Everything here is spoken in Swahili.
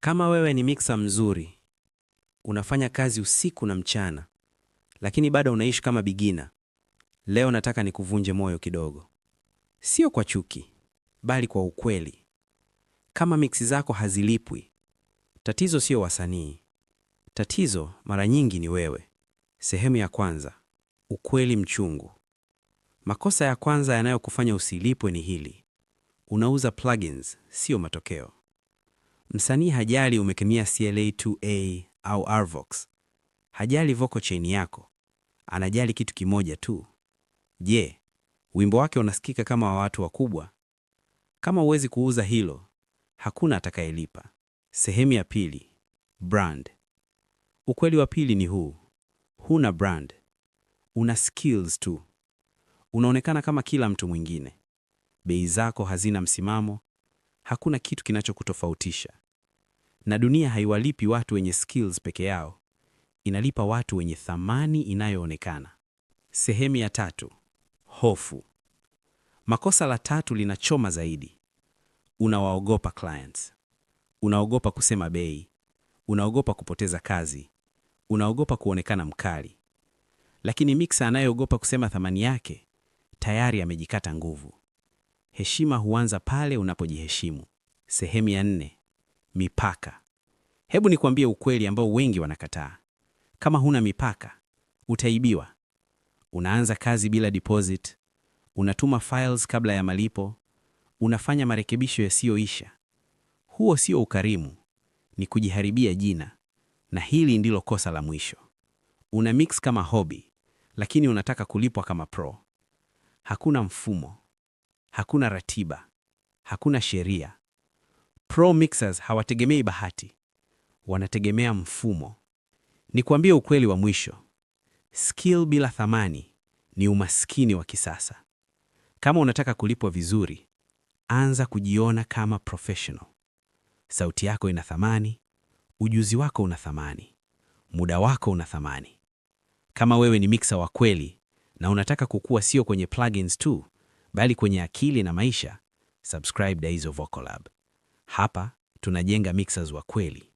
Kama wewe ni mixer mzuri, unafanya kazi usiku na mchana, lakini bado unaishi kama beginner, leo nataka nikuvunje moyo kidogo. Sio kwa chuki, bali kwa ukweli. Kama mixi zako hazilipwi, tatizo sio wasanii. Tatizo mara nyingi ni wewe. Sehemu ya kwanza, ukweli mchungu. Makosa ya kwanza yanayokufanya usilipwe ni hili: unauza plugins, sio matokeo. Msanii hajali umekemia CLA2A au Arvox. Hajali vocal chain yako. Anajali kitu kimoja tu. Je, wimbo wake unasikika kama wa watu wakubwa? Kama huwezi kuuza hilo, hakuna atakayelipa. Sehemu ya pili, brand. Ukweli wa pili ni huu: huna brand. Una skills tu. Unaonekana kama kila mtu mwingine. Bei zako hazina msimamo. Hakuna kitu kinachokutofautisha. Na dunia haiwalipi watu wenye skills peke yao. Inalipa watu wenye thamani inayoonekana. Sehemu ya tatu, hofu. Makosa la tatu linachoma zaidi. Unawaogopa clients. Unaogopa kusema bei. Unaogopa kupoteza kazi. Unaogopa kuonekana mkali. Lakini mixer anayeogopa kusema thamani yake tayari amejikata nguvu. Heshima huanza pale unapojiheshimu. Sehemu ya nne, mipaka. Hebu nikwambie ukweli ambao wengi wanakataa. Kama huna mipaka, utaibiwa. Unaanza kazi bila deposit, unatuma files kabla ya malipo, unafanya marekebisho yasiyoisha. Huo sio ukarimu, ni kujiharibia jina. Na hili ndilo kosa la mwisho. Una mix kama hobby, lakini unataka kulipwa kama pro. Hakuna mfumo, hakuna ratiba, hakuna sheria. Pro mixers hawategemei bahati, wanategemea mfumo. Nikwambie ukweli wa mwisho: skill bila thamani ni umaskini wa kisasa. Kama unataka kulipwa vizuri, anza kujiona kama professional. Sauti yako ina thamani, ujuzi wako una thamani, muda wako una thamani. Kama wewe ni mixer wa kweli na unataka kukua sio kwenye plugins tu, bali kwenye akili na maisha, subscribe Daizo Vocal Lab. Hapa tunajenga mixers wa kweli.